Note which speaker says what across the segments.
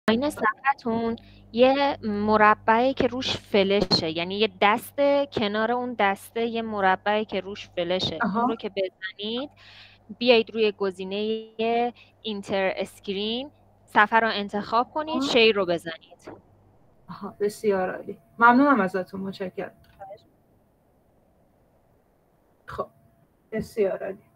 Speaker 1: پایین صفحتون یه مربعی که روش فلشه، یعنی یه دسته کنار اون دسته یه مربعی که روش فلشه، اون رو که بزنید بیایید روی گزینه اینتر اسکرین، صفحه رو انتخاب کنید، شیر رو بزنید.
Speaker 2: بسیار عالی، ممنونم ازتون، متشکرم. خب بسیار عالی.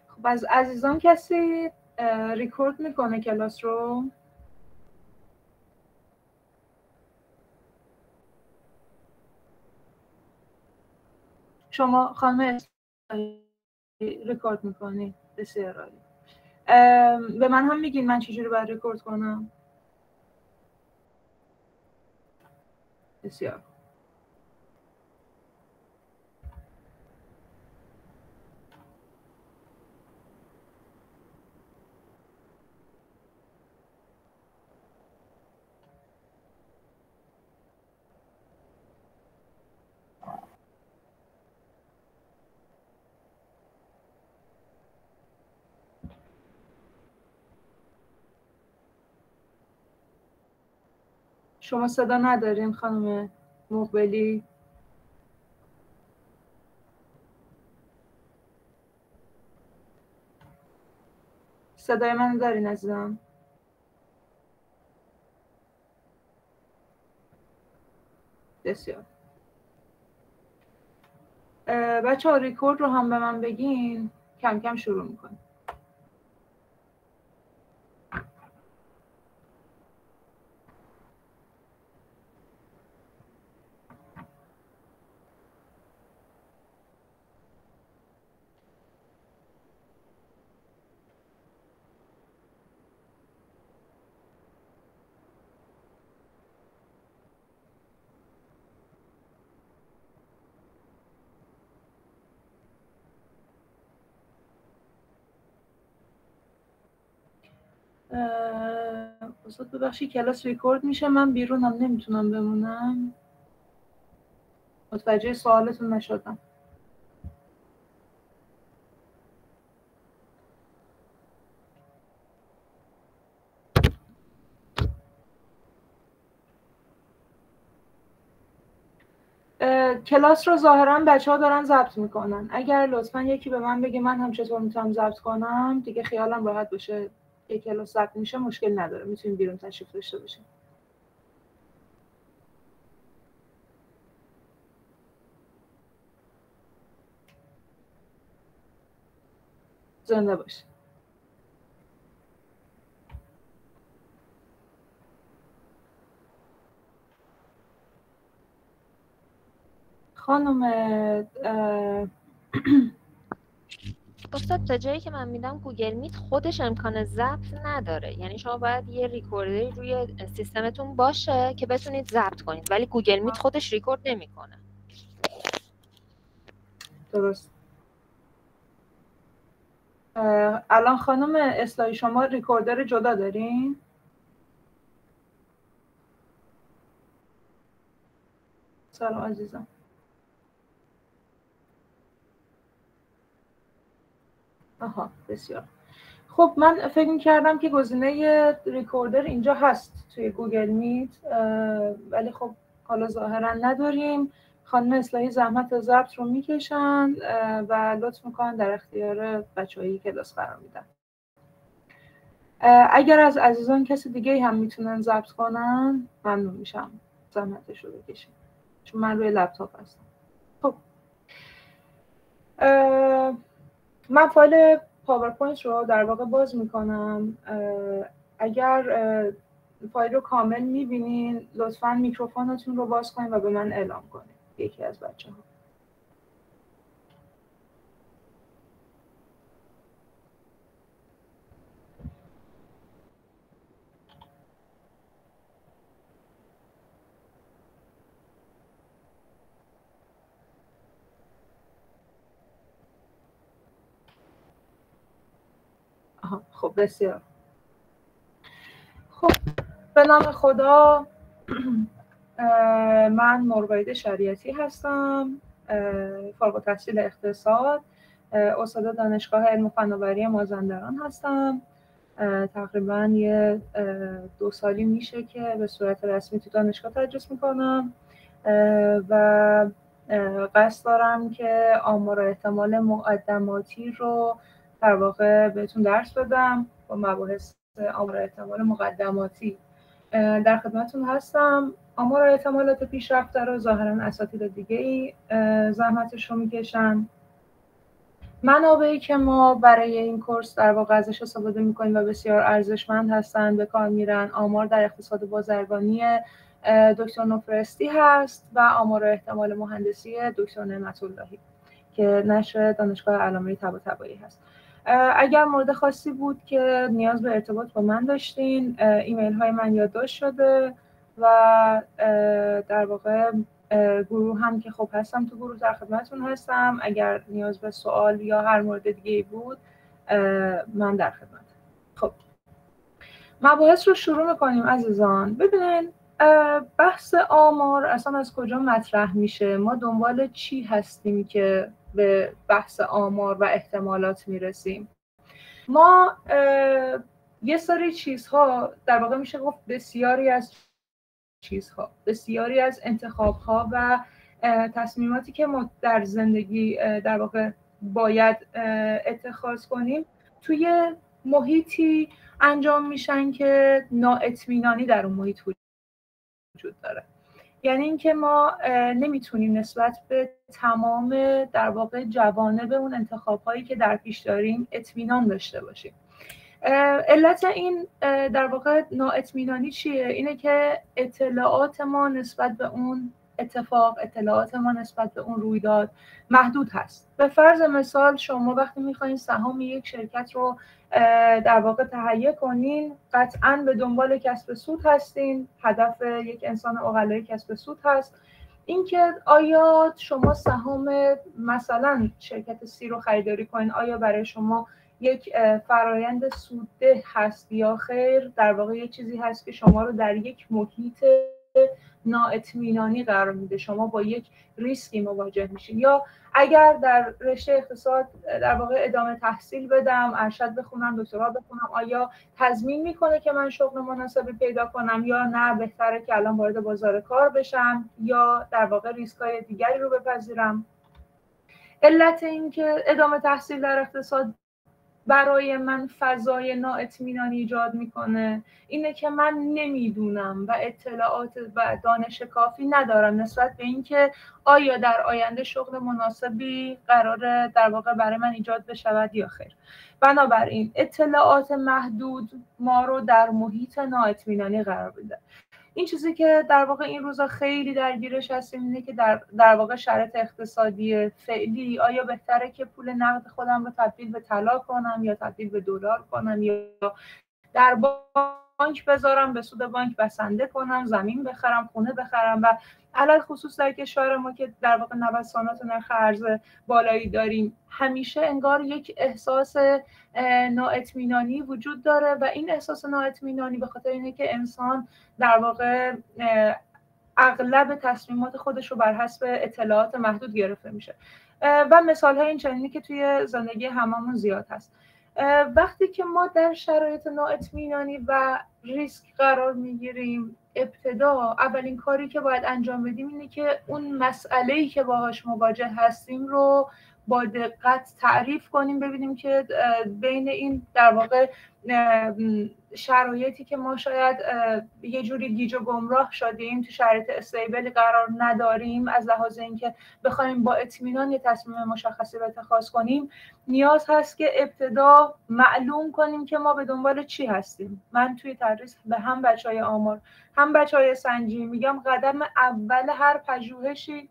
Speaker 2: خب از عزیزان کسی ریکورد میکنه کلاس رو؟ شما خانم ریکورد میکنی؟ بسیار عالی. به من هم میگین من چجوری باید ریکورد کنم؟ بسیار. شما صدا ندارین خانم مقبلی؟ صدای من دارین عزیزم؟ بسیار. بچه ها ریکورد رو هم به من بگین، کم کم شروع میکنیم. استاد ببخشید کلاس ریکورد میشه، من بیرونم نمیتونم بمونم. متوجه سوالتون نشدم. کلاس رو ظاهرا بچه ها دارن ضبط میکنن. اگر لطفا یکی به من بگه من هم چطور میتونم ضبط کنم، دیگه خیالم راحت بشه که کلاس ضبط میشه، مشکل نداره، میتونیم بیرون تشریف داشته باشیم. زنده باشید. خانم
Speaker 1: استاد تا جایی که من میدم گوگل میت خودش امکان ضبط نداره، یعنی شما باید یه ریکوردری روی سیستمتون باشه که بتونید ضبط کنید، ولی گوگل میت خودش ریکورد نمیکنه.
Speaker 2: درست. الان خانم اصلاحی شما ریکوردر جدا دارین؟ سلام عزیزم. آها بسیار خب. من فکر می‌کردم که گزینه ریکوردر اینجا هست توی گوگل میت، ولی خب حالا ظاهرا نداریم. خانم اصلاحی زحمت ضبط رو میکشن و لطف میکنن در اختیار بچه‌های کلاس قرار میدن. اگر از عزیزان کسی دیگه هم میتونن ضبط کنن ممنون میشم زحمتش رو بکشیم، چون من روی لپتاپ هستم. خب من فایل پاورپوینت رو در واقع باز میکنم. اگر فایل رو کامل میبینین لطفاً میکروفونتون رو باز کنین و به من اعلام کنین. یکی از بچه‌ها. خب بسیار خب. به نام خدا. من مروید شریعتی هستم، فارغ التحصیل اقتصاد، استاد دانشگاه علم و فناوری مازندران هستم. تقریبا 2 سالی میشه که به صورت رسمی تو دانشگاه تدریس میکنم و قصد دارم که آمار و احتمال مقدماتی رو در واقع بهتون درس بدم. با مباحث آمار و احتمال مقدماتی در خدمتتون هستم. آمار و احتمالات پیشرفته رو ظاهرا اساتید دیگه‌ای زحمتش رو میکشن. منابعی که ما برای این کورس در واقع ازش استفاده میکنیم و بسیار ارزشمند هستن به کار میرن، آمار در اقتصاد بازرگانی دکتر نفرستی هست و آمار و احتمال مهندسی دکتر نعمت اللهی که نشر دانشگاه علامه طباطبایی هست. اگر مورد خاصی بود که نیاز به ارتباط با من داشتین، ایمیل های من یادداشت شده و در واقع گروه هم که خب هستم تو گروه در خدمتتون هستم. اگر نیاز به سوال یا هر مورد دیگه بود من در خدمت. خب مباحث رو شروع میکنیم عزیزان. ببینین بحث آمار اصلا از کجا مطرح میشه؟ ما دنبال چی هستیم که به بحث آمار و احتمالات میرسیم؟ ما یه سری چیزها در واقع میشه گفت بسیاری از چیزها، بسیاری از انتخاب‌ها و تصمیماتی که ما در زندگی در واقع باید اتخاذ کنیم توی محیطی انجام میشن که نااطمینانی در اون محیط وجود داره. یعنی اینکه ما نمیتونیم نسبت به تمام در واقع جوانب اون انتخاب‌هایی که در پیش داریم اطمینان داشته باشیم. علت این در واقع نااطمینانی چیه؟ اینه که اطلاعات ما نسبت به اون اتفاق، اطلاعات ما نسبت به اون رویداد محدود هست. به فرض مثال شما وقتی میخواین سهام یک شرکت رو در واقع تهیه کنین، قطعاً به دنبال کسب سود هستین. هدف یک انسان عاقل کسب سود هست. اینکه آیا شما سهام مثلا شرکت سی رو خریداری کنین، آیا برای شما یک فرایند سودده هست یا خیر؟ در واقع یک چیزی هست که شما رو در یک محیط نااطمینانی قرار میده، شما با یک ریسکی مواجه میشین. یا اگر در رشته اقتصاد در واقع ادامه تحصیل بدم، ارشد بخونم، دکترا بخونم، آیا تضمین میکنه که من شغل مناسبی پیدا کنم یا نه بهتره که الان وارد بازار کار بشم یا در واقع ریسک‌های دیگری رو بپذیرم؟ علت این که ادامه تحصیل در اقتصاد برای من فضای نااطمینانی ایجاد میکنه اینه که من نمیدونم و اطلاعات و دانش کافی ندارم نسبت به اینکه آیا در آینده شغل مناسبی قراره در واقع برای من ایجاد بشود یا خیر. بنابراین اطلاعات محدود ما رو در محیط نااطمینانی قرار میده. این چیزی که در واقع این روزا خیلی درگیرش هستیم اینه که در واقع شرایط اقتصادی فعلی آیا بهتره که پول نقد خودم رو تبدیل به طلا کنم یا تبدیل به دلار کنم یا در بانک بذارم به سود بانک بسنده کنم، زمین بخرم، خونه بخرم. و علل خصوص در کشور ما که در واقع نوسانات نرخ ارز بالایی داریم، همیشه انگار یک احساس نااطمینانی وجود داره و این احساس نااطمینانی به خاطر اینه که انسان در واقع اغلب تصمیمات خودش رو بر حسب اطلاعات محدود گرفته میشه و مثال‌های این چنینی که توی زندگی هممون زیاد هست. وقتی که ما در شرایط نااطمینانی و ریسک قرار میگیریم، ابتدا اولین کاری که باید انجام بدیم اینه که اون مسئله‌ای که باهاش مواجه هستیم رو با دقت تعریف کنیم، ببینیم که بین این در واقع شرایطی که ما شاید یه جوری گیج و گمراه شدیم، تو شرایط استیبل قرار نداریم از لحاظ اینکه بخوایم با اطمینان یه تصمیم مشخصی رو اتخاذ کنیم، نیاز هست که ابتدا معلوم کنیم که ما به دنبال چی هستیم. من توی تدریس به هم بچهای آمار هم بچهای سنجی میگم قدم اول هر پژوهشی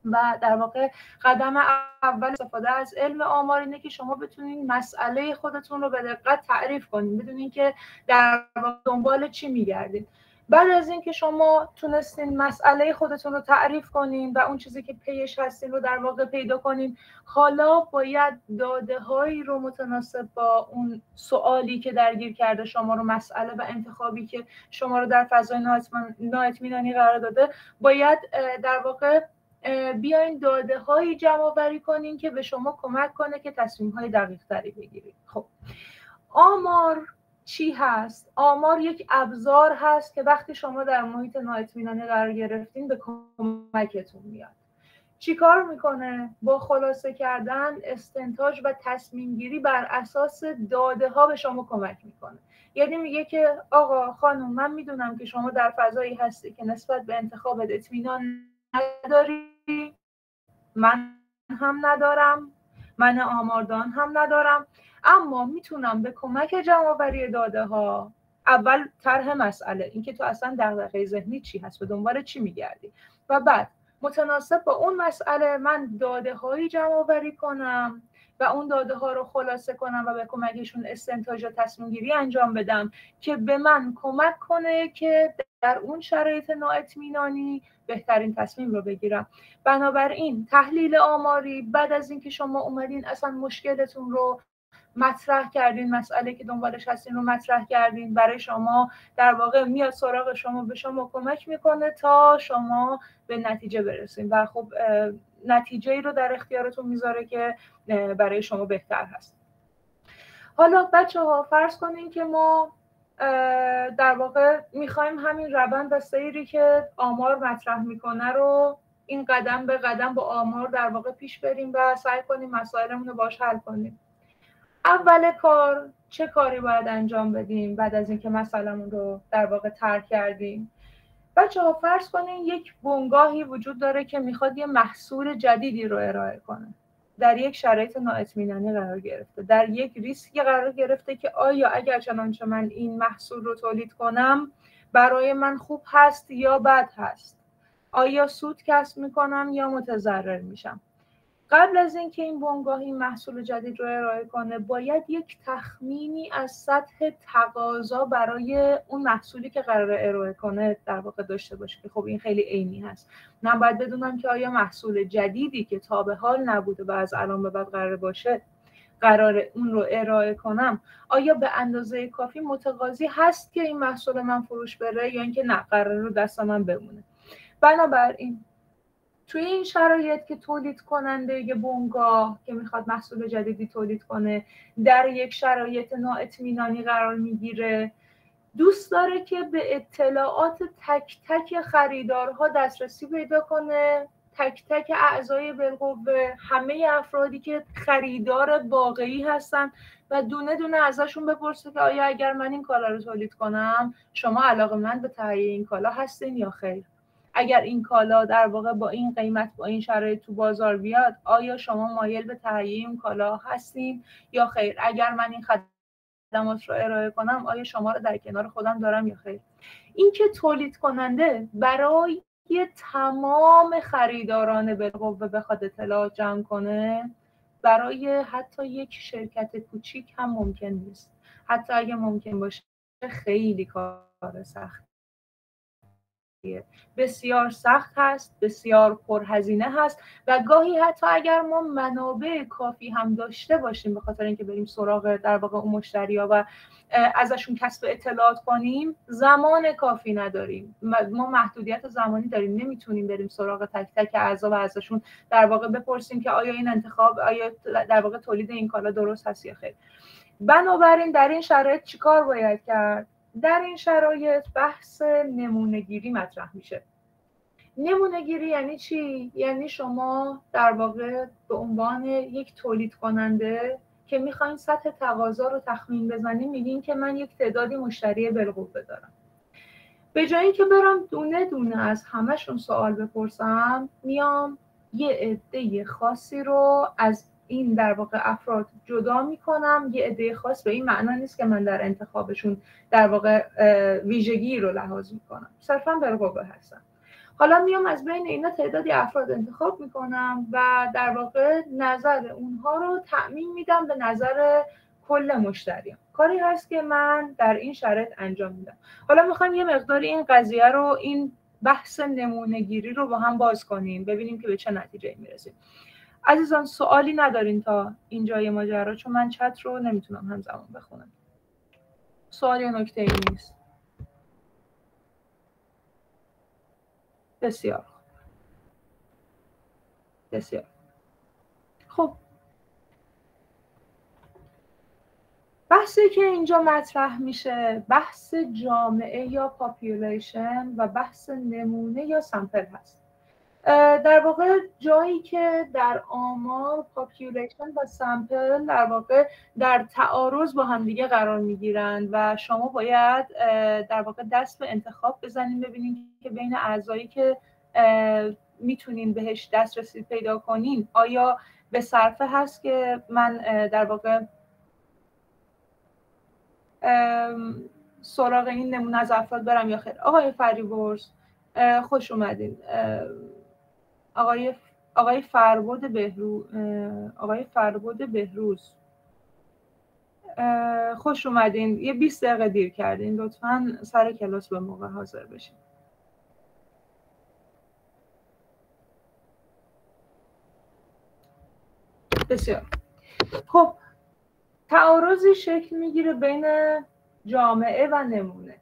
Speaker 2: و در واقع قدم اول استفاده از علم آمار اینه که شما بتونین مسئله خودتون رو به دقت تعریف کنین، بدونین که در دنبال چی میگردین. بعد از اینکه شما تونستین مسئله خودتون رو تعریف کنین و اون چیزی که پیش هستین رو در واقع پیدا کنین، حالا باید داده‌هایی رو متناسب با اون سوالی که درگیر کرده شما رو، مسئله و انتخابی که شما رو در فضای نااطمینانی قرار داده، باید در واقع بیاین داده هایی جمع آوری کنین که به شما کمک کنه که تصمیم های دقیق تری بگیرید. خب آمار چی هست؟ آمار یک ابزار هست که وقتی شما در محیط نااطمینانی قرار گرفتین به کمکتون میاد. چی کار میکنه؟ با خلاصه کردن، استنتاج و تصمیم گیری بر اساس داده ها به شما کمک میکنه. یعنی میگه که آقا خانم، من میدونم که شما در فضایی هستی که نسبت به انتخابت اطمینان نداری، من هم ندارم، من آماردان هم ندارم، اما میتونم به کمک جمع‌آوری داده ها اول طرح مسئله، اینکه تو اصلا دغدغه ذهنی چی هست، به دنبال چی میگردی، و بعد متناسب با اون مسئله من داده هایی جمع‌آوری کنم و اون داده ها رو خلاصه کنم و به کمکشون استنتاج و تصمیم گیری انجام بدم که به من کمک کنه که در اون شرایط نااطمینانی بهترین تصمیم رو بگیرم. بنابراین تحلیل آماری بعد از اینکه شما اومدین اصلا مشکلتون رو مطرح کردین، مسئله که دنبالش هستین رو مطرح کردین، برای شما در واقع میاد سراغ شما، به شما کمک میکنه تا شما به نتیجه برسین و خب نتیجه‌ای رو در اختیارتون میذاره که برای شما بهتر هست. حالا بچه‌ها فرض کنین که ما در واقع میخوایم همین روند و سیری که آمار مطرح میکنه رو این قدم به قدم با آمار در واقع پیش بریم و سعی کنیم مسائلمون رو باهاش حل کنیم. اول کار چه کاری باید انجام بدیم بعد از اینکه مسئله‌مون رو در واقع طرح کردیم؟ بچه‌ها فرض کنین یک بنگاهی وجود داره که میخواد یه محصول جدیدی رو ارائه کنه، در یک شرایط نااطمینانی قرار گرفته، در یک ریسکی قرار گرفته که آیا اگر چنانچه من این محصول رو تولید کنم برای من خوب هست یا بد هست، آیا سود کسب میکنم یا متضرر میشم. قبل از اینکه این بنگاه این محصول جدید رو ارائه کنه باید یک تخمینی از سطح تقاضا برای اون محصولی که قراره ارائه کنه در واقع داشته باشه که خب این خیلی عینی هست. من باید بدونم که آیا محصول جدیدی که تا به حال نبوده و از الان به بعد قراره باشه، قراره اون رو ارائه کنم، آیا به اندازه کافی متقاضی هست که این محصول من فروش بره یا اینکه نه قراره رو دست من بمونه. بنابراین توی این شرایط که تولید کننده یه بنگاه که میخواد محصول جدیدی تولید کنه در یک شرایط نااطمینانی قرار میگیره، دوست داره که به اطلاعات تک تک خریدارها دسترسی پیدا کنه، تک تک اعضای بالقوه، همه افرادی که خریدار واقعی هستن و دونه دونه ازشون بپرسه که آیا اگر من این کالا رو تولید کنم شما علاقه‌مند به تهیه این کالا هستین یا خیر؟ اگر این کالا در واقع با این قیمت با این شرایط تو بازار بیاد آیا شما مایل به تهیه این کالا هستین یا خیر؟ اگر من این خدمات رو ارائه کنم آیا شما رو در کنار خودم دارم یا خیر. اینکه تولید کننده برای تمام خریداران بالقوه بخواد اطلاعات جمع کنه، برای حتی یک شرکت کوچیک هم ممکن نیست. حتی اگه ممکن باشه خیلی کار سخت، بسیار سخت هست، بسیار پرهزینه هست و گاهی حتی اگر ما منابع کافی هم داشته باشیم به خاطر اینکه بریم سراغ در واقع اون مشتری‌ها و ازشون کسب اطلاعات کنیم، زمان کافی نداریم. ما محدودیت زمانی داریم، نمیتونیم بریم سراغ تک تک اعضا و ازشون در واقع بپرسیم که آیا این انتخاب، آیا در واقع تولید این کالا درست هست یا خیر. بنابراین در این شرایط چیکار باید کرد؟ در این شرایط بحث نمونه‌گیری مطرح میشه. نمونه‌گیری یعنی چی؟ یعنی شما در واقع به عنوان یک تولید کننده که میخواین سطح تقاضا رو تخمین بزنین، میگین که من یک تعدادی مشتری بالقوه دارم. به جای اینکه برم دونه دونه از همشون سوال بپرسم، میام یه عده خاصی رو از این در واقع افراد جدا میکنم. یه عده خاص به این معنا نیست که من در انتخابشون در واقع ویژگی رو لحاظ میکنم، صرفا بالقوه هستن. حالا میام از بین اینا تعدادی افراد انتخاب میکنم و در واقع نظر اونها رو تأمین میدم به نظر کل مشتریان. کاری هست که من در این شرایط انجام میدم. حالا میخوایم یه مقداری این قضیه رو، این بحث نمونه‌گیری رو با هم باز کنیم، ببینیم که به چه نتیجه‌ای میرسیم. عزیزان سوالی ندارین تا اینجای ماجرا؟ چون من چت رو نمیتونم همزمان بخونم. سوالی یا نکته‌ای نیست. بسیار بسیار خب. بحثی که اینجا مطرح میشه بحث جامعه یا پاپولیشن و بحث نمونه یا سامپل هست. در واقع جایی که در آمار پاپولیشن و سامپل در واقع در تعارض با همدیگه قرار میگیرند و شما باید در واقع دست به انتخاب بزنین، ببینین که بین اعضایی که میتونین بهش دسترسی پیدا کنین آیا به صرفه هست که من در واقع سراغ این نمونه از افراد برم یا خیر. آقای فریبرز خوش اومدین. آقای فربود بهروز خوش اومدین. یه 20 دقیقه دیر کردین، لطفاً سر کلاس به موقع حاضر بشین. بسیار خب. تعارضی شکل میگیره بین جامعه و نمونه.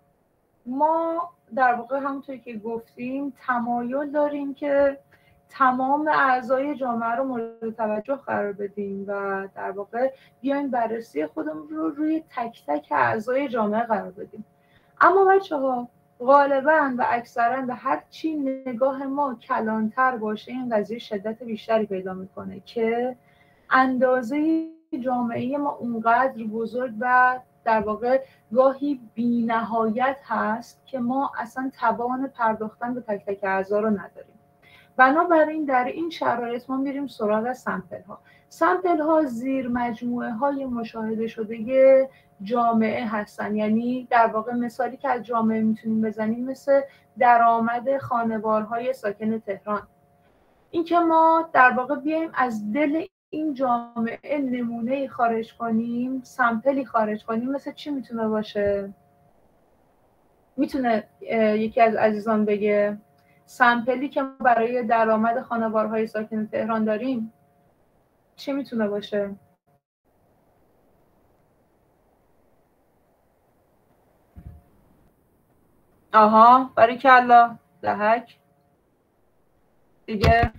Speaker 2: ما در واقع همونطوری که گفتیم تمایل داریم که تمام اعضای جامعه رو مورد توجه قرار بدیم و در واقع بیایم بررسی خودمون رو روی تک تک اعضای جامعه قرار بدیم. اما بچه‌ها غالباً و اکثراً به هر چی نگاه ما کلانتر باشه این قضیه شدت بیشتری پیدا میکنه که اندازه جامعه ما اونقدر بزرگ و در واقع گاهی بی‌نهایت هست که ما اصلا توان پرداختن به تک تک اعضا رو نداریم. بنابراین در این شرایط ما میریم سراغ سامپل ها. سامپل ها زیر مجموعه های مشاهده شده جامعه هستن. یعنی در واقع مثالی که از جامعه میتونیم بزنیم مثل درآمد خانوارهای ساکن تهران. این که ما در واقع بیایم از دل این جامعه نمونه خارج کنیم، سامپلی خارج کنیم، مثل چی میتونه باشه؟ میتونه یکی از عزیزان بگه سامپلی که برای درآمد خانوارهای ساکن تهران داریم چی میتونه باشه؟ آها باریکلا دهک دیگه.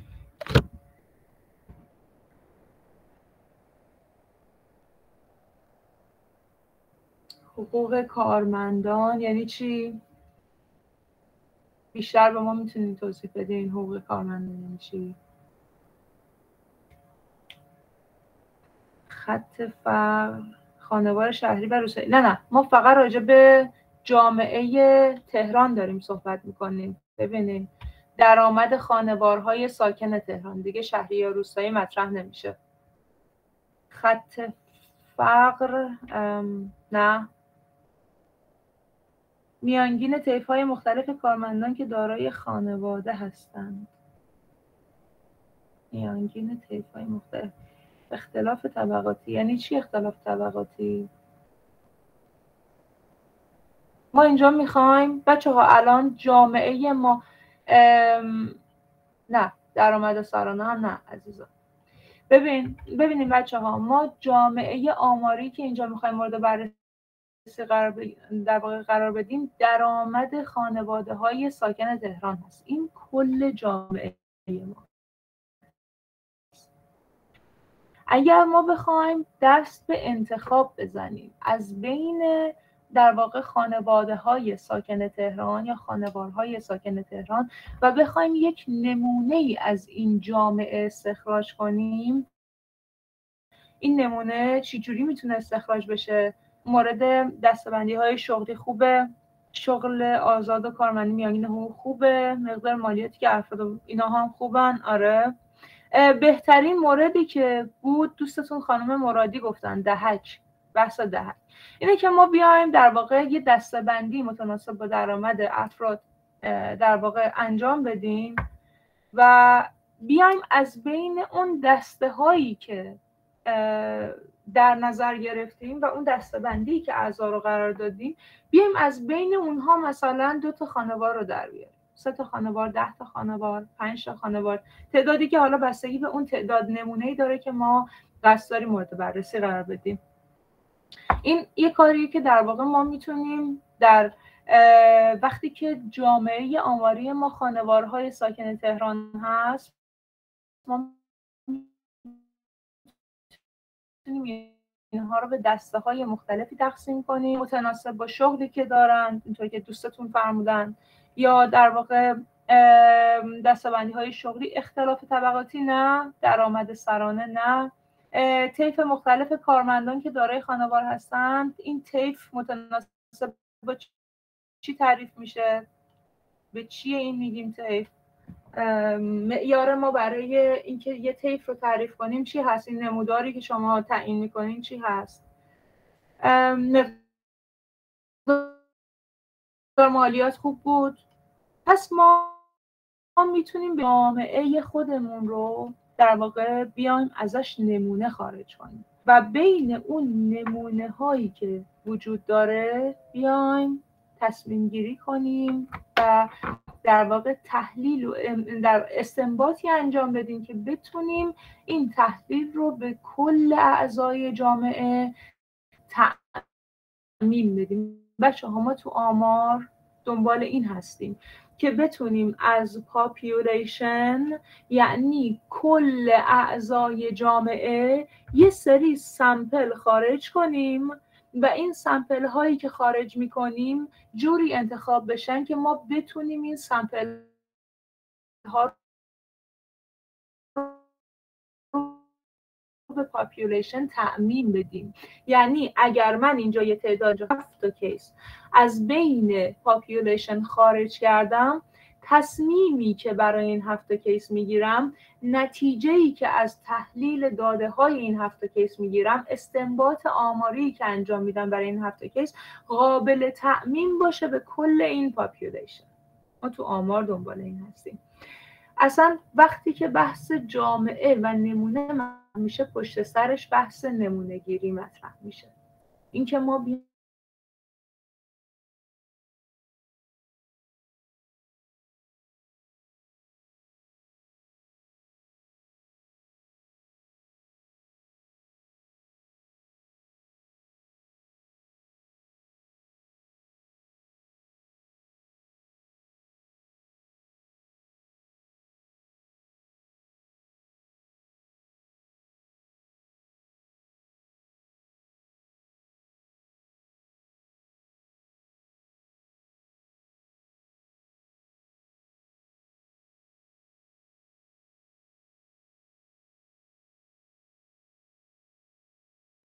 Speaker 2: حقوق کارمندان یعنی چی؟ بیشتر به ما میتونید توضیح بدین حقوق کارمندان یعنی چی؟ خط فقر، خانوار شهری و روستایی. نه ما فقط راجع به جامعه تهران داریم صحبت میکنیم. ببینید درآمد خانوارهای ساکن تهران، دیگه شهری یا روستایی مطرح نمیشه. خط فقر نه. میانگین طیف‌های مختلف کارمندان که دارای خانواده هستند. میانگین طیف‌های مختلف. اختلاف طبقاتی یعنی چی اختلاف طبقاتی؟ ما اینجا میخوایم بچه‌ها الان جامعه ما نه درآمد سالانه هم نه عزیزان. ببینیم بچه‌ها، ما جامعه آماری که اینجا میخوایم مورد بررسی در واقع قرار بدیم درآمد خانواده‌های ساکن تهران هست. این کل جامعه ما. اگر ما بخوایم دست به انتخاب بزنیم از بین در واقع خانواده‌های ساکن تهران یا خانوارهای ساکن تهران و بخوایم یک نمونه از این جامعه استخراج کنیم، این نمونه چجوری میتونه استخراج بشه؟ مورد دسته‌بندی‌های شغلی خوبه، شغل آزاد و کارمندی میانگین حقوق خوبه، مقدار مالیاتی که افراد اینا هم خوبن. آره، بهترین موردی که بود دوستتون خانم مرادی گفتن، دهک، بحث دهک، اینه که ما بیایم در واقع یه دسته‌بندی متناسب با درآمد افراد در واقع انجام بدیم و بیایم از بین اون دسته هایی که در نظر گرفتیم و اون دسته‌بندی که اعضا رو قرار دادیم، بیایم از بین اونها مثلا 2 تا خانوار رو در بیاریم، 3 تا خانوار، 10 تا خانوار، 5 تا خانوار، تعدادی که حالا بستگی به اون تعداد نمونه‌ای داره که ما قصد داریم مورد بررسی قرار بدیم. این یه کاریه که در واقع ما میتونیم در وقتی که جامعه آماری ما خانوارهای ساکن تهران هست، ما میتونیم اینها رو به دسته‌های مختلفی تقسیم کنیم متناسب با شغلی که دارن، اینطور که دوستتون فرمودن، یا در واقع دسته‌بندی‌های شغلی. اختلاف طبقاتی نه، درآمد سرانه نه، طیف مختلف کارمندان که دارای خانوار هستند. این طیف متناسب با چی تعریف میشه؟ به چیه این میگیم طیف؟ معیار ما برای اینکه یه طیف رو تعریف کنیم چی هست؟ این نموداری که شما تعیین میکنین چی هست؟ مالیات خوب بود. پس ما میتونیم به جامعه خودمون رو در واقع بیایم ازش نمونه خارج کنیم و بین اون نمونه هایی که وجود داره بیایم تصمیم گیری کنیم و در واقع تحلیل و در استنباطی انجام بدیم که بتونیم این تحلیل رو به کل اعضای جامعه تعمیم بدیم. بچه‌ها ما تو آمار دنبال این هستیم که بتونیم از پاپولیشن، یعنی کل اعضای جامعه، یه سری سمپل خارج کنیم و این سمپل هایی که خارج میکنیم جوری انتخاب بشن که ما بتونیم این سمپل ها به پاپولیشن تعمیم بدیم. یعنی اگر من اینجا یه تعداد 7 تا کیس از بین پاپولیشن خارج کردم، تصمیمی که برای این 7 تا کیس میگیرم، نتیجه‌ای که از تحلیل داده های این 7 تا کیس میگیرم، استنباط آماری که انجام میدم برای این 7 تا کیس، قابل تعمیم باشه به کل این پاپولیشن. ما تو آمار دنبال این هستیم. اصلا وقتی که بحث جامعه و نمونه میشه، پشت سرش بحث نمونه گیری مطرح میشه. این که ما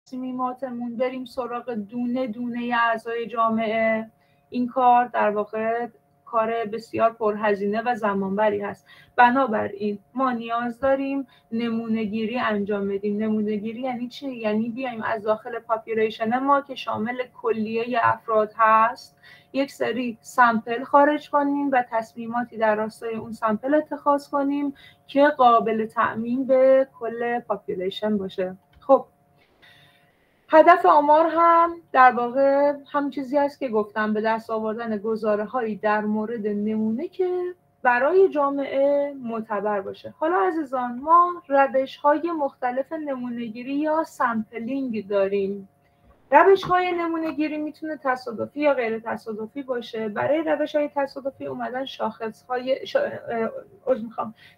Speaker 2: تصمیماتمون بریم سراغ دونه دونه اعضای جامعه، این کار در واقع کار بسیار پرهزینه و زمانبری هست. بنابراین ما نیاز داریم نمونه گیری انجام بدیم. نمونه گیری یعنی چی؟ یعنی بیایم از داخل پاپولیشن ما که شامل کلیه افراد هست یک سری سامپل خارج کنیم و تصمیماتی در راستای اون سامپل اتخاذ کنیم که قابل تأمین به کل پاپولیشن باشه. خب هدف آمار هم در واقع هم چیزی هست که گفتم، به دست آوردن گزاره‌هایی در مورد نمونه که برای جامعه معتبر باشه. حالا عزیزان ما روش‌های مختلف نمونه‌گیری یا سامپلینگ داریم. روش‌های نمونه‌گیری میتونه تصادفی یا غیر تصادفی باشه. برای روش‌های تصادفی اومدن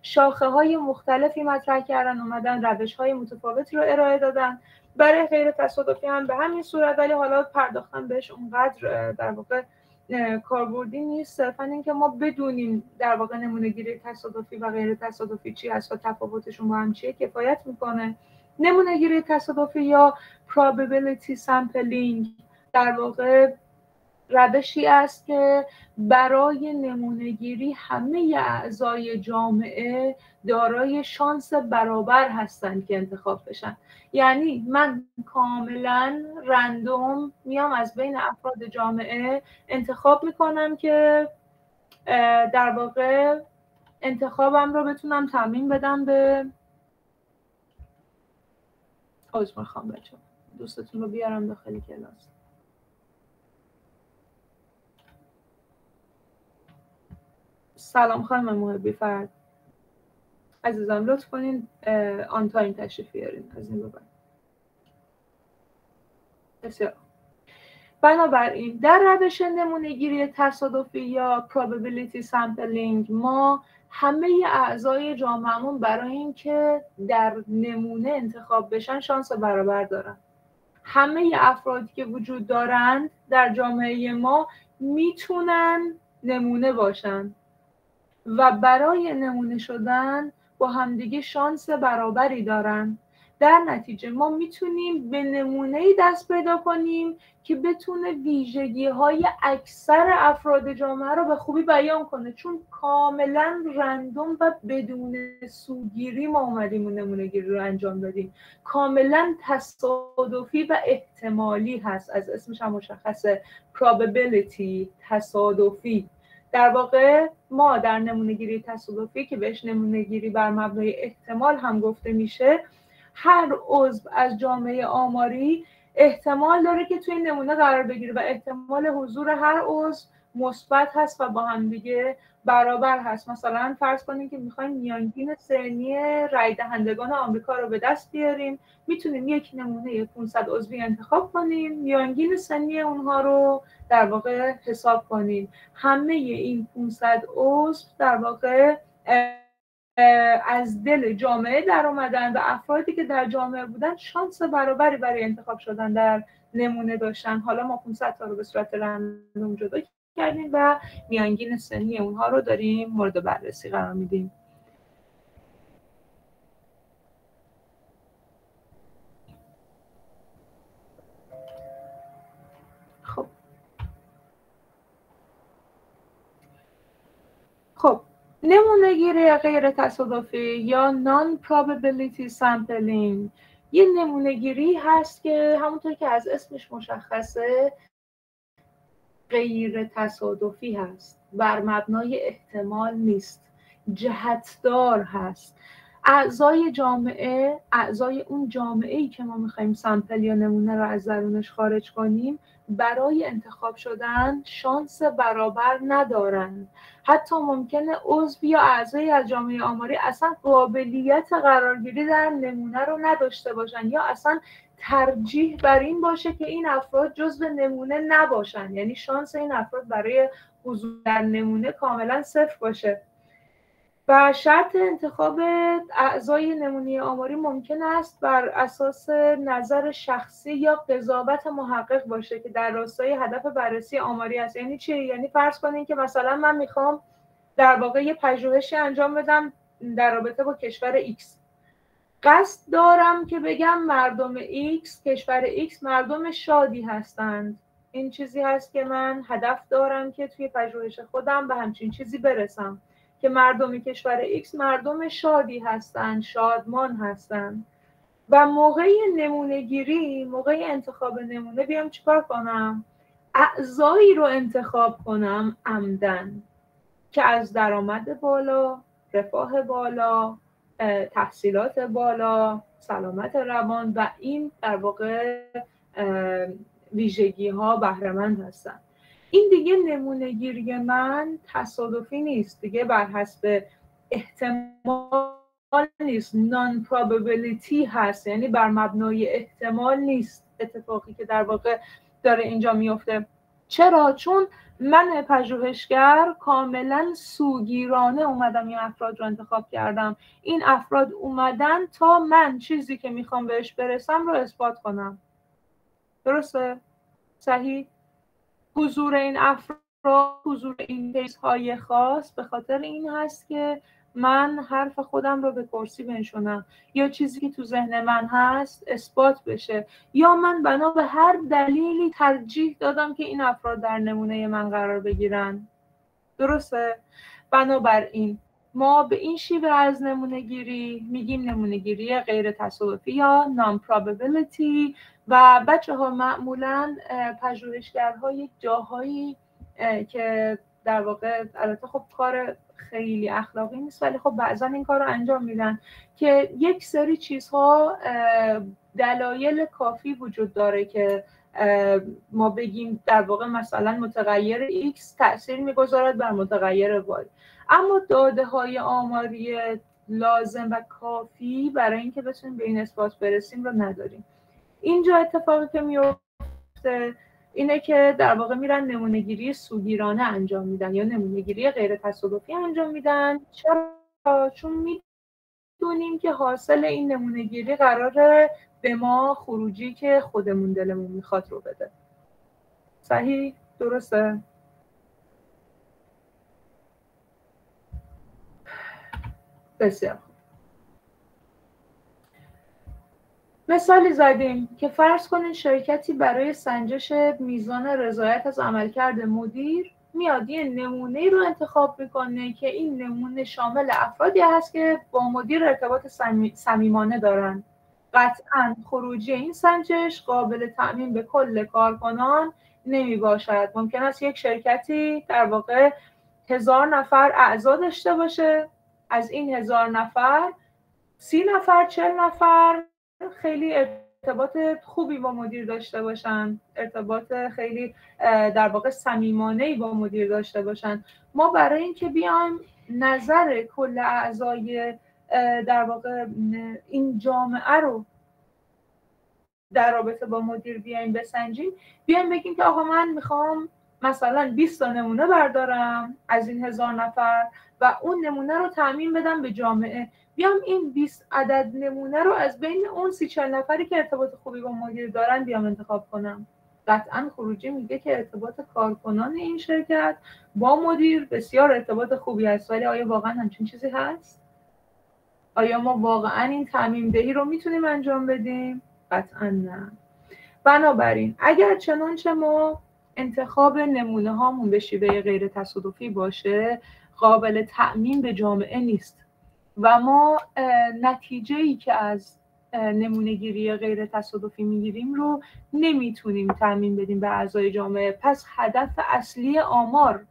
Speaker 2: شاخه‌های مختلفی مطرح کردن، اومدن روش‌های متفاوتی رو ارائه دادن. برای غیر تصادفی هم به همین صورت، ولی حالا پرداختن بهش اونقدر در واقع کاربردی نیست. صرفا اینکه ما بدونیم در واقع نمونه‌گیری تصادفی و غیر تصادفی چی هست و تفاوتشون با هم چیه کفایت میکنه. نمونه‌گیری تصادفی یا probability sampling در واقع روشی است که برای نمونه‌گیری همه اعضای جامعه دارای شانس برابر هستند که انتخاب بشن. یعنی من کاملا رندوم میام از بین افراد جامعه انتخاب میکنم که در واقع انتخابم رو بتونم تضمین بدم به عذر میخوام بچه دوستتون رو بیارم داخل کلاس. سلام خانم محبی فرد عزیزم، لطف کنین آن تایم تشریف بیارین از این بابت. بسیار. بنابراین در روش نمونه‌گیری تصادفی یا probability sampling ما همه اعضای جامعهمون برای اینکه در نمونه انتخاب بشن شانس برابر دارن. همه افرادی که وجود دارند در جامعه ما میتونن نمونه باشن و برای نمونه شدن با همدیگه شانس برابری دارن. در نتیجه ما میتونیم به نمونه‌ای دست پیدا کنیم که بتونه ویژگی‌های اکثر افراد جامعه رو به خوبی بیان کنه، چون کاملا رندوم و بدون سوگیری ما اومدیم اون نمونه‌گیری رو انجام دادیم. کاملا تصادفی و احتمالی هست، از اسمش هم مشخصه، probability، تصادفی. در واقع ما در نمونه‌گیری تصادفی که بهش نمونه‌گیری بر مبنای احتمال هم گفته میشه، هر عضو از جامعه آماری احتمال داره که توی نمونه قرار بگیره و احتمال حضور هر عضو مثبت هست و با هم دیگه برابر هست. مثلا فرض کنیم که میخوایم میانگین سنی رای دهندگان آمریکا رو به دست بیاریم، میتونیم یک نمونه 500 عضوی انتخاب کنیم، میانگین سنی اونها رو در واقع حساب کنیم. همه این 500 عضو در واقع از دل جامعه در اومدن و افرادی که در جامعه بودن شانس برابری برای انتخاب شدن در نمونه داشتن. حالا ما 500 تا رو به صورت رندوم جدا کردیم و میانگین سنی اونها رو داریم مورد بررسی قرار میدیم. خب نمونه‌گیری غیر تصادفی یا non-probability sampling یه نمونه‌گیری هست که همونطور که از اسمش مشخصه غیر تصادفی هست، بر مبنای احتمال نیست، جهتدار هست. اعضای جامعه، اعضای اون جامعه‌ای که ما می‌خوایم سامپل یا نمونه رو از درونش خارج کنیم، برای انتخاب شدن شانس برابر ندارن. حتی ممکنه عضو یا اعضای از جامعه آماری اصلا قابلیت قرارگیری در نمونه رو نداشته باشن یا اصلا ترجیح بر این باشه که این افراد جزو نمونه نباشن، یعنی شانس این افراد برای حضور در نمونه کاملا صفر باشه. و شرط انتخاب اعضای نمونه آماری ممکن است بر اساس نظر شخصی یا قضاوت محقق باشه که در راستای هدف بررسی آماری است. یعنی چی؟ یعنی فرض کنین که مثلا من میخوام در واقع یه پژوهشی انجام بدم در رابطه با کشور X. قصد دارم که بگم مردم X، کشور X مردم شادی هستند. این چیزی هست که من هدف دارم که توی پژوهش خودم به همچین چیزی برسم که مردم کشور X مردم شادی هستن، شادمان هستن. و موقع نمونه گیری، موقع انتخاب نمونه بیام چیکار کنم؟ اعضایی رو انتخاب کنم عمدن که از درآمد بالا، رفاه بالا، تحصیلات بالا، سلامت روان و این در واقع ویژگی ها بهره‌مند هستن. این دیگه نمونه گیری من تصادفی نیست، دیگه بر حسب احتمال نیست، نان پروبابیلیتی هست، یعنی بر مبنای احتمال نیست اتفاقی که در واقع داره اینجا میفته. چرا؟ چون من پژوهشگر کاملا سوگیرانه اومدم این افراد رو انتخاب کردم. این افراد اومدن تا من چیزی که میخوام بهش برسم رو اثبات کنم. درسته؟ صحیح؟ حضور این افراد، حضور این کیس‌های خاص به خاطر این هست که من حرف خودم رو به کرسی بنشونم، یا چیزی که تو ذهن من هست اثبات بشه، یا من بنا به هر دلیلی ترجیح دادم که این افراد در نمونه من قرار بگیرن. درسته؟ بنابراین ما به این شیوه از نمونه گیری میگیم نمونه گیری غیر تصادفی یا نان پروبابیلیتی. و بچه ها معمولا پژوهشگرهای جاهایی که در واقع البته خب کار خیلی اخلاقی نیست ولی خب بعضا این کار رو انجام میدن که یک سری چیزها دلایل کافی وجود داره که ما بگیم در واقع مثلا متغیر X تأثیر میگذارد بر متغیر Y، اما داده های آماری لازم و کافی برای اینکه بتونیم به این اثبات برسیم رو نداریم. اینجا اتفاقی که میفته اینه که در واقع میرن نمونه‌گیری سوگیرانه انجام میدن یا نمونه‌گیری غیر تصادفی انجام میدن. چرا؟ چون میدونیم که حاصل این نمونه‌گیری قراره به ما خروجی که خودمون دلمون میخواد رو بده. صحیح؟ درسته؟ بسیار خوب. مثالی زدیم که فرض کنین شرکتی برای سنجش میزان رضایت از عملکرد مدیر میاد یه نمونه رو انتخاب میکنه که این نمونه شامل افرادی هست که با مدیر ارتباط صمیمانه دارن. قطعاً خروجی این سنجش قابل تأمین به کل کارکنان نمی باشد. ممکن است یک شرکتی در واقع 1000 نفر اعضا داشته باشه، از این 1000 نفر 30 نفر 40 نفر خیلی ارتباط خوبی با مدیر داشته باشن، ارتباط خیلی در واقع صمیمانه‌ای با مدیر داشته باشن. ما برای اینکه بیایم نظر کل اعضای در واقع این جامعه رو در رابطه با مدیر بیایم بسنجیم، بیایم بگیم که آقا من میخوام مثلا 20 تا نمونه بردارم از این 1000 نفر و اون نمونه رو تأمین بدم به جامعه. بیام این 20 عدد نمونه رو از بین اون 30-40 نفری که ارتباط خوبی با مدیر دارن بیام انتخاب کنم. قطعا خروجی میگه که ارتباط کارکنان این شرکت با مدیر بسیار ارتباط خوبی است. ولی آیا واقعا همچین چیزی هست؟ آیا ما واقعا این تأمین دهی رو میتونیم انجام بدیم؟ قطعا نه. بنابراین اگر چنانچه ما انتخاب نمونه هامون به شیوه غیر تصادفی باشه قابل تأمین به جامعه نیست و ما نتیجه‌ای که از نمونه گیری غیر تصادفی میگیریم رو نمیتونیم تأمین بدیم به اعضای جامعه. پس هدف اصلی آمار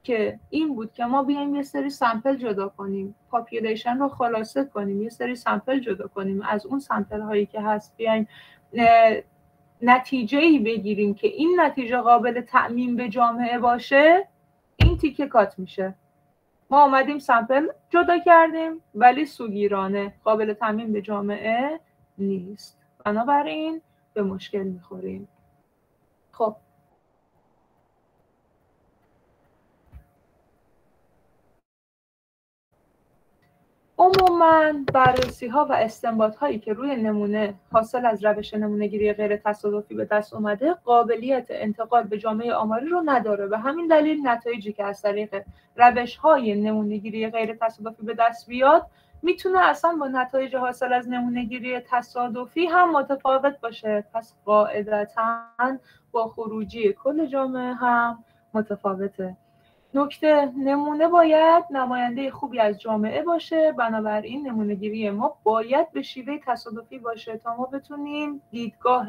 Speaker 2: که این بود که ما بیایم یه سری سامپل جدا کنیم، پاپولیشن رو خلاصه کنیم، یه سری سامپل جدا کنیم، از اون سامپل هایی که هست بیایم نتیجه‌ای بگیریم که این نتیجه قابل تأمین به جامعه باشه، این تیکه کات میشه. ما آمدیم سامپل جدا کردیم ولی سوگیرانه، قابل تأمین به جامعه نیست. بنابراین به مشکل میخوریم. خب عموماً بررسی‌ها و استنباط‌هایی که روی نمونه حاصل از روش نمونه‌گیری غیر تصادفی به دست اومده قابلیت انتقال به جامعه آماری رو نداره. به همین دلیل نتایجی که از طریق روش‌های نمونه‌گیری غیر تصادفی به دست بیاد میتونه اصلا با نتایج حاصل از نمونه‌گیری تصادفی هم متفاوت باشه. پس قاعدتاً با خروجی کل جامعه هم متفاوته. نکته: نمونه باید نماینده خوبی از جامعه باشه، بنابراین نمونه‌گیری ما باید به شیوه تصادفی باشه تا ما بتونیم دیدگاه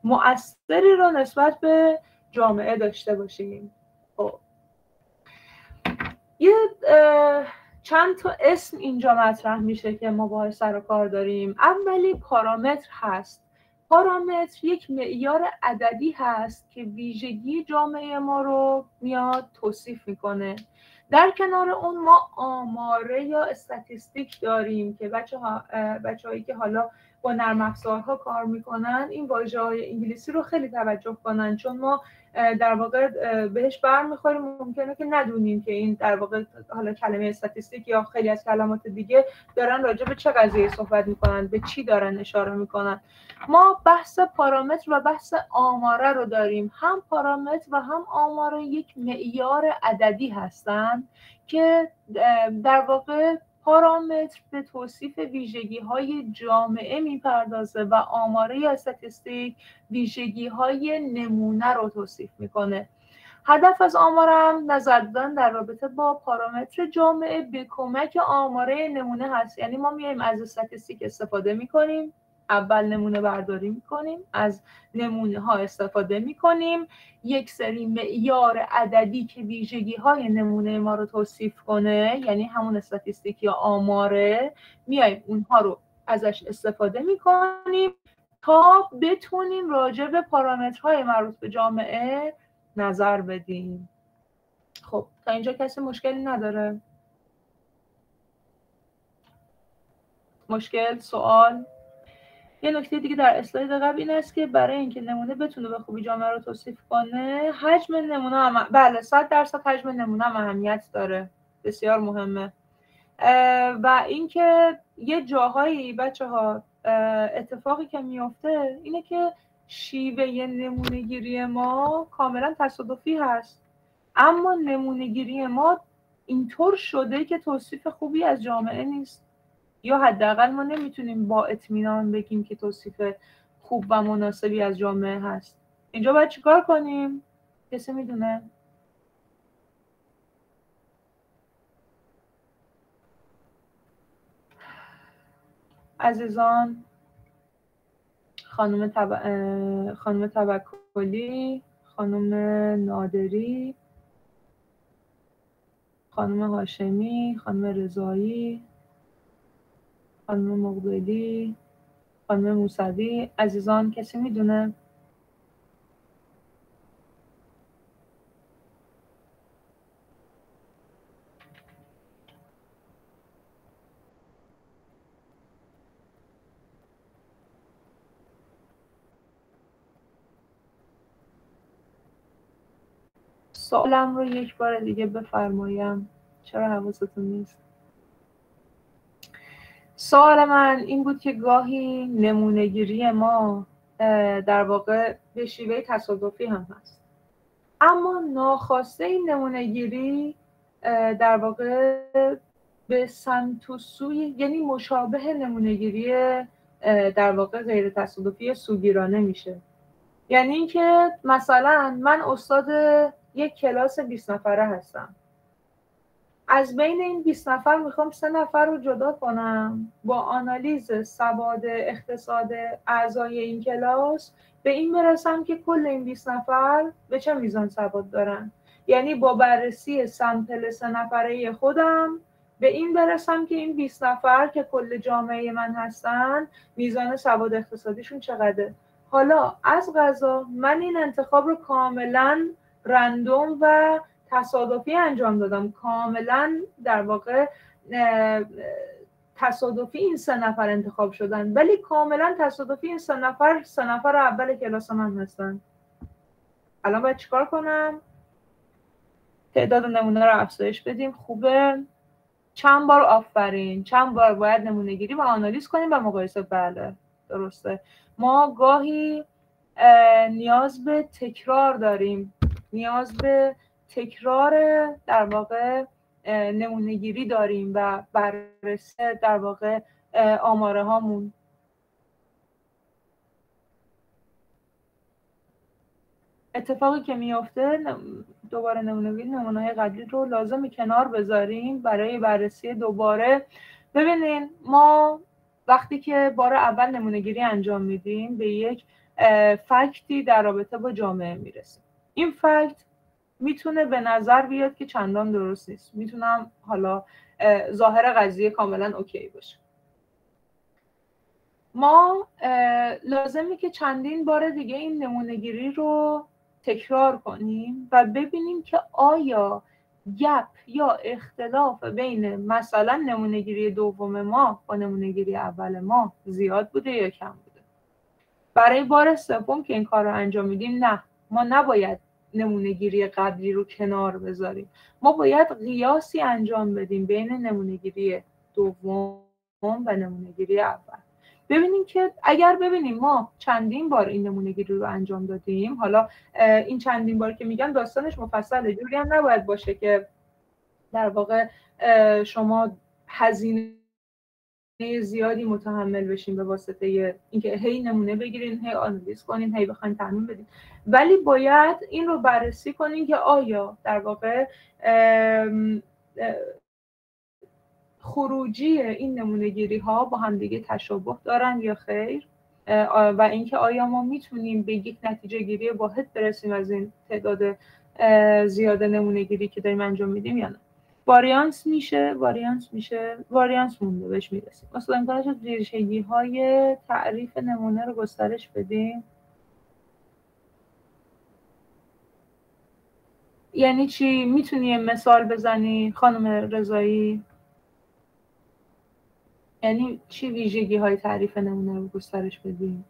Speaker 2: مؤثری رو نسبت به جامعه داشته باشیم. خب یه چند تا اسم اینجا مطرح میشه که ما باهاش سر و کار داریم. اولی پارامتر هست. پارامتر یک معیار عددی هست که ویژگی جامعه ما رو میاد توصیف میکنه. در کنار اون ما آماره یا استاتیستیک داریم که بچه‌هایی که حالا با نرم افزارها کار میکنن این واژه‌های انگلیسی رو خیلی توجه کنن، چون ما در واقع بهش برمیخوریم ممکنه که ندونیم که این در واقع حالا کلمه استاتیستیک یا خیلی از کلمات دیگه دارن راجع به چه قضیه صحبت میکنن، به چی دارن اشاره میکنن. ما بحث پارامتر و بحث آماره رو داریم. هم پارامتر و هم آماره یک معیار عددی هستن که در واقع پارامتر به توصیف ویژگی‌های جامعه میپردازه و آماره یا استاتیستیک ویژگی‌های نمونه رو توصیف میکنه. هدف از آماره هم نظر دادن در رابطه با پارامتر جامعه به کمک آماره نمونه هست. یعنی ما میایم از استاتیستیک استفاده میکنیم، اول نمونه برداری میکنیم، از نمونه ها استفاده میکنیم، یک سری معیار عددی که ویژگی های نمونه ما رو توصیف کنه، یعنی همون استاتیستیک یا آماره، میایم اونها رو ازش استفاده میکنیم تا بتونیم راجع به پارامترهای مربوط به جامعه نظر بدیم. خب تا اینجا کسی مشکلی نداره؟ مشکل؟ سوال؟ یه نکته دیگه در اسلاید قبل این است که برای اینکه نمونه بتونه به خوبی جامعه رو توصیف کنه، حجم نمونه هم بله 100% حجم نمونه هم اهمیت داره، بسیار مهمه. و اینکه یه جاهایی بچه‌ها اتفاقی که میفته اینه که شیوه نمونه گیری ما کاملا تصادفی هست، اما نمونه گیری ما اینطور شده که توصیف خوبی از جامعه نیست، یا حداقل ما نمیتونیم با اطمینان بگیم که توصیف خوب و مناسبی از جامعه هست. اینجا باید چیکار کنیم؟ کسی میدونه؟ عزیزان، خانم توکلی، خانم نادری، خانم هاشمی، خانم رضایی، خانم مقبلی، خانم موسوی، عزیزان کسی میدونه؟ سوالم رو یک بار دیگه بفرمایم، چرا حواستون نیست؟ سوال من این بود که گاهی نمونه‌گیری ما در واقع به شیوه تصادفی هم هست، اما ناخواسته این نمونه‌گیری در واقع به سمت و سوی، یعنی مشابه نمونه‌گیری در واقع غیر تصادفی سوگیرانه میشه. یعنی اینکه مثلا من استاد یک کلاس 20 نفره هستم، از بین این 20 نفر میخوام 3 نفر رو جدا کنم، با آنالیز سواد اقتصاد اعضای این کلاس به این برسم که کل این 20 نفر به چه میزان سواد دارن. یعنی با بررسی سمپل 3 نفره خودم به این برسم که این 20 نفر که کل جامعه من هستن میزان سواد اقتصادیشون چقدره. حالا از قضا من این انتخاب رو کاملا رندوم و تصادفی انجام دادم، کاملا در واقع تصادفی این 3 نفر انتخاب شدن، ولی کاملا تصادفی این 3 نفر اول کلاس من هستن. الان باید چیکار کنم؟ تعداد نمونه رو افزایش بدیم. خوبه. چند بار آفرین، چند بار باید نمونه گیری و آنالیز کنیم و مقایسه. بله درسته. ما گاهی نیاز به تکرار داریم، نیاز به تکرار در واقع نمونه گیری داریم و بررسی در واقع آماره هامون. اتفاقی که میفته دوباره نمونه‌های قبلی رو لازمه کنار بذاریم برای بررسی دوباره. ببینین ما وقتی که بار اول نمونه‌گیری انجام میدیم به یک فکتی در رابطه با جامعه میرسیم. این فکت میتونه به نظر بیاد که چندان درست نیست، میتونم حالا ظاهر قضیه کاملا اوکی باشه. ما لازمه که چندین بار دیگه این نمونه‌گیری رو تکرار کنیم و ببینیم که آیا گپ یا اختلاف بین مثلا نمونه‌گیری دوم ما با نمونه‌گیری اول ما زیاد بوده یا کم بوده. برای بار سوم که این کار رو انجام میدیم، نه، ما نباید نمونه‌گیری قبلی رو کنار بذاریم، ما باید قیاسی انجام بدیم بین نمونه‌گیری دوم و نمونه‌گیری اول. ببینیم که اگر ببینیم ما چندین بار این نمونه‌گیری رو انجام دادیم، حالا این چندین بار که میگم داستانش مفصله، جوری هم نباید باشه که در واقع شما هزینه زیادی متحمل بشین به واسطه اینکه هی نمونه بگیرین، هی آنالیز کنین، هی بخواین تمرین بدین، ولی باید این رو بررسی کنین که آیا در واقع خروجی این نمونه‌گیری ها با هم دیگه تشابه دارن یا خیر، و اینکه آیا ما میتونیم به یک نتیجه گیری واحد برسیم از این تعداد زیاد نمونه‌گیری که داریم انجام میدیم یا نه. واریانس مونده بهش میرسیم. مثلا امکانش ویژگی های تعریف نمونه رو گسترش بدیم. یعنی چی؟ میتونی مثال بزنی خانم رضایی؟ یعنی چی ویژگی های تعریف نمونه رو گسترش بدیم؟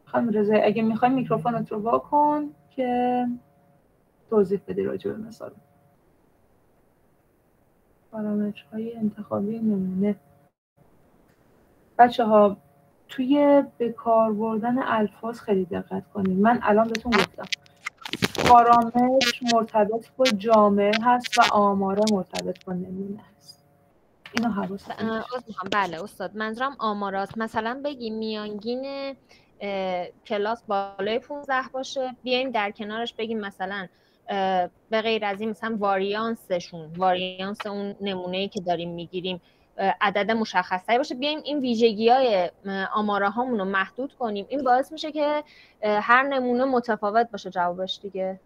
Speaker 2: خانم رضایی اگه میخوای میکروفونت رو واکن که توضیح بدی راجع به مثال. پارامترهای انتخابی نمونه. بچه‌ها توی به کار بردن الفاظ خیلی دقت کنید. من الان بهتون گفتم پارامتر مرتبط با جامعه هست و آماره مرتبط با نمونه هست. اینو حواستون باشه.
Speaker 1: بله استاد، منظورم آمارات. مثلا بگیم میانگین کلاس بالای 15 باشه، بیایم در کنارش بگیم مثلا به غیر از این مثلا واریانس اون نمونه‌ای که داریم میگیریم عدد مشخصی باشه، بیایم این ویژگی‌های آماره هامون رو محدود کنیم. این باعث میشه که هر نمونه متفاوت باشه جوابش دیگه،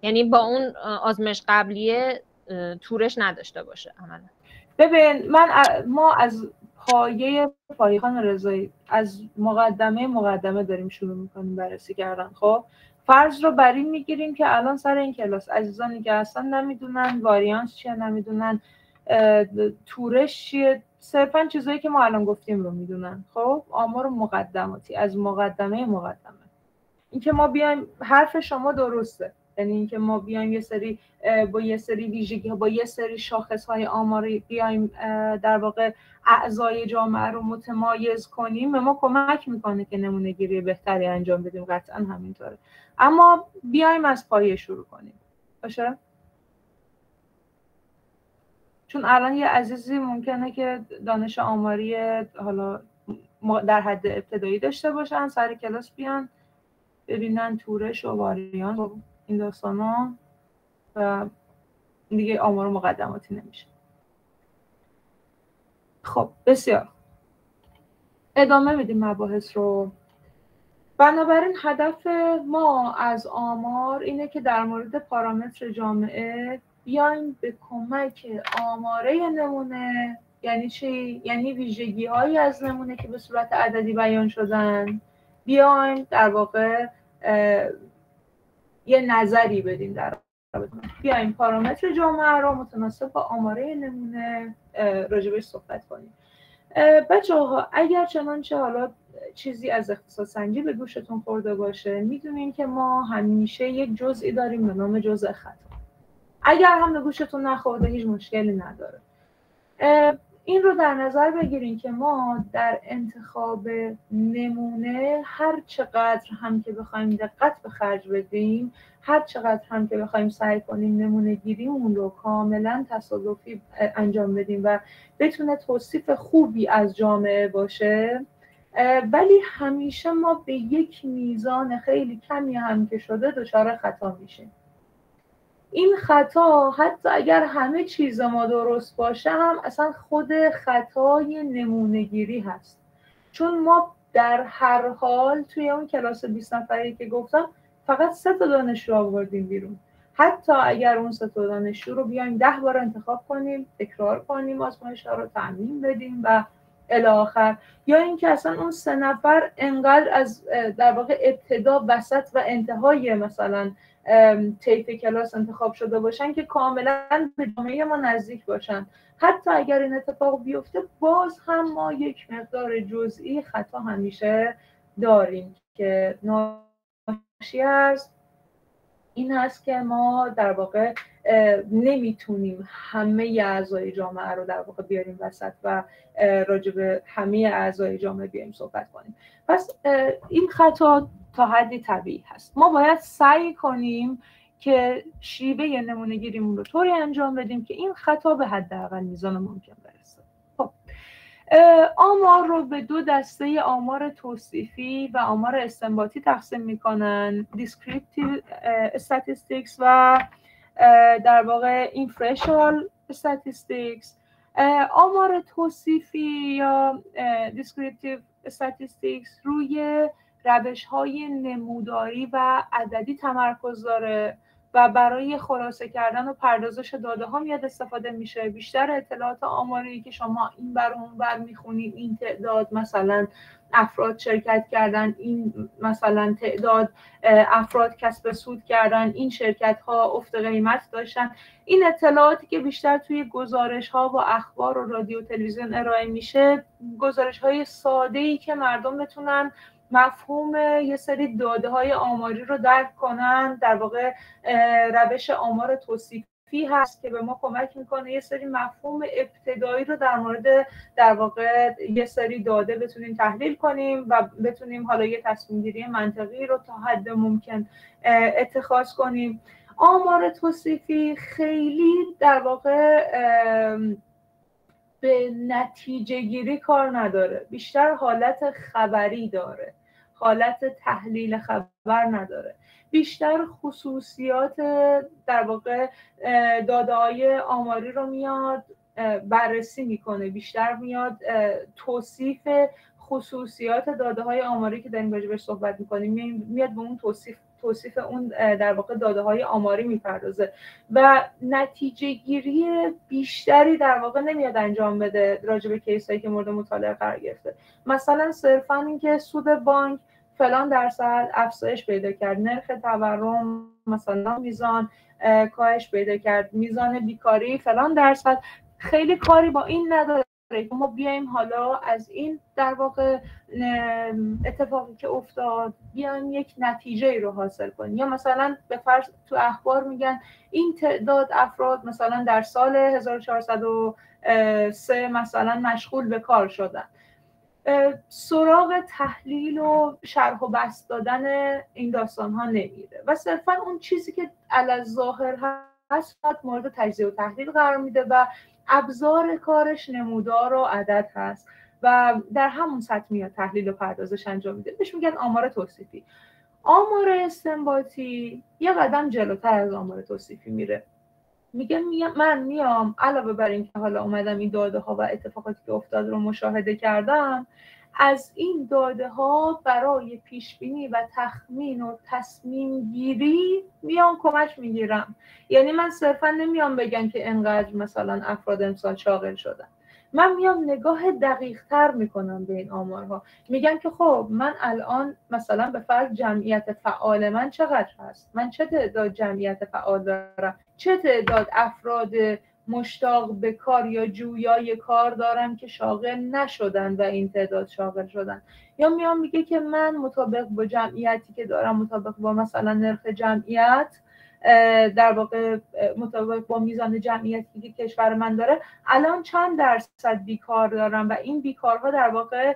Speaker 1: یعنی با اون آزمایش قبلیه تورش نداشته باشه عملا.
Speaker 2: ببین ما از پایه خانم رضایی از مقدمه داریم شروع میکنیم بررسی کردن. خب فرض رو بر این میگیریم که الان سر این کلاس عزیزانی که اصلا نمیدونن واریانس چیه، نمیدونن تورش چیه، صرفا چیزایی که ما الان گفتیم رو میدونن. خب آمار مقدماتی از مقدمه اینکه ما بیایم حرف شما درسته، یعنی اینکه ما بیایم یه سری با یه سری ویژگی‌ها با یه سری شاخص‌های آماری بیایم در واقع اعضای جامعه رو متمایز کنیم، به ما کمک میکنه که نمونه‌گیری بهتری انجام بدیم، قطعا همینطوره. اما بیایم از پایه شروع کنیم باشه؟ چون الان یه عزیزی ممکنه که دانش آماری حالا در حد ابتدایی داشته باشن، سر کلاس بیان ببینن تورش و واریانس و این داستانا و دیگه آمار مقدماتی نمیشه. خب بسیار ادامه میدیم مباحث رو. بنابراین هدف ما از آمار اینه که در مورد پارامتر جامعه بیایم به کمک آماره نمونه. یعنی چی؟ یعنی ویژگی هایی از نمونه که به صورت عددی بیان شدن بیایم در واقع یه نظری بدیم در رابطه، بیایم پارامتر جامعه رو متناسب با آماره نمونه راجبش صحبت کنیم. بچه‌ها اگر چنانچه حالا چیزی از اقتصاد سنجی به گوشتون خورده باشه، میدونین که ما همیشه یک جزئی داریم به نام جزء خطا. اگر هم به گوشتون نخورده هیچ مشکلی نداره. این رو در نظر بگیریم که ما در انتخاب نمونه هر چقدر هم که بخوایم دقت به خرج بدیم، هر چقدر هم که بخوایم سعی کنیم نمونه گیریمون رو کاملا تصادفی انجام بدیم و بتونه توصیف خوبی از جامعه باشه، ولی همیشه ما به یک میزان خیلی کمی هم که شده دچار خطا میشیم. این خطا حتی اگر همه چیز ما درست باشه هم اصلا خود خطای نمونه‌گیری هست، چون ما در هر حال توی اون کلاس 20 نفری که گفتم فقط 3 تا دانشجو آوردیم بیرون. حتی اگر اون 3 تا دانشجو رو بیایم 10 بار انتخاب کنیم، تکرار کنیم، آزمایش‌ها رو تمرین بدیم و الی آخر، یا اینکه اصلا اون 3 نفر انقدر از در واقع ابتدا، وسط و انتهای مثلا طیف کلاس انتخاب شده باشن که کاملا به جامعه ما نزدیک باشن، حتی اگر این اتفاق بیفته باز هم ما یک مقدار جزئی خطا همیشه داریم که ناشی از این هست که ما در واقع نمیتونیم همه اعضای جامعه رو در واقع بیاریم وسط و راجع به همه اعضای جامعه بیاریم صحبت کنیم. پس این خطا تا حدی طبیعی هست. ما باید سعی کنیم که شیوه نمونه گیریمون رو طوری انجام بدیم که این خطا به حداقل میزان ممکن برسه. خب آمار رو به 2 دسته آمار توصیفی و آمار استنباطی تقسیم میکنن، descriptive statistics و در واقع inferential statistics. آمار توصیفی یا descriptive statistics روی روش‌های نموداری و عددی تمرکز داره و برای خلاصه کردن و پردازش داده ها میاد استفاده میشه. بیشتر اطلاعات آماری که شما این بر اون بر میخونید، این تعداد مثلا افراد شرکت کردن، این مثلا تعداد افراد کسب سود کردن، این شرکت ها افت قیمت داشتن، این اطلاعاتی که بیشتر توی گزارش ها و اخبار و رادیو و تلویزیون ارائه میشه، گزارش های ساده ای که مردم بتونن مفهوم یه سری داده های آماری رو درک کنن. در واقع روش آمار توصیفی هست که به ما کمک میکنه یه سری مفهوم ابتدایی رو در مورد در واقع یه سری داده بتونیم تحلیل کنیم و بتونیم حالا یه تصمیم گیری منطقی رو تا حد ممکن اتخاذ کنیم. آمار توصیفی خیلی در واقع به نتیجه گیری کار نداره، بیشتر حالت خبری داره، حالت تحلیل خبر نداره، بیشتر خصوصیات در واقع داده های آماری رو میاد بررسی میکنه، بیشتر میاد توصیف خصوصیات داده های آماری که داریم راجعش صحبت میکنیم میاد به اون توصیف اون در واقع داده های آماری میپردازه و نتیجه گیری بیشتری در واقع نمیاد انجام بده راجع به کیسایی که مورد مطالعه قرار گرفته. مثلا صرفا اینکه سود بانک فلان درصد افزایش پیدا کرد، نرخ تورم مثلا میزان کاهش پیدا کرد، میزان بیکاری فلان درصد، خیلی کاری با این نداره که ما بیایم حالا از این در واقع اتفاقی که افتاد بیایم یک نتیجه رو حاصل کنیم. یا مثلا به فرض تو اخبار میگن این تعداد افراد مثلا در سال 1403 مثلا مشغول به کار شدن، سراغ تحلیل و شرح و بسط دادن این داستان ها نمیره و صرفا اون چیزی که علی‌الظاهر هست مورد تجزیه و تحلیل قرار میده و ابزار کارش نمودار و عدد هست و در همون سطح میاد تحلیل و پردازش انجام میده. بهش میگن آمار توصیفی. آمار استنباطی یه قدم جلوتر از آمار توصیفی میره، میگه من میام علاوه بر این که حالا اومدم این داده ها و اتفاقاتی که افتاد رو مشاهده کردم، از این داده ها برای پیش بینی و تخمین و تصمیم گیری میام کمک میگیرم. یعنی من صرفا نمیام بگم که انقدر مثلا افراد امسال شاغل شدن، من میام نگاه دقیق تر میکنم به این آمارها، میگم که خب من الان مثلا به فرض جمعیت فعال من چقدر هست، من چه تعداد جمعیت فعال دارم، چه تعداد افراد مشتاق به کار یا جویای کار دارم که شاغل نشدن و این تعداد شاغل شدن. یا میام میگه که من مطابق با جمعیتی که دارم، مطابق با مثلا نرخ جمعیت در واقع مطابق با میزان جمعیتی که کشور من داره الان چند درصد بیکار دارم و این بیکارها در واقع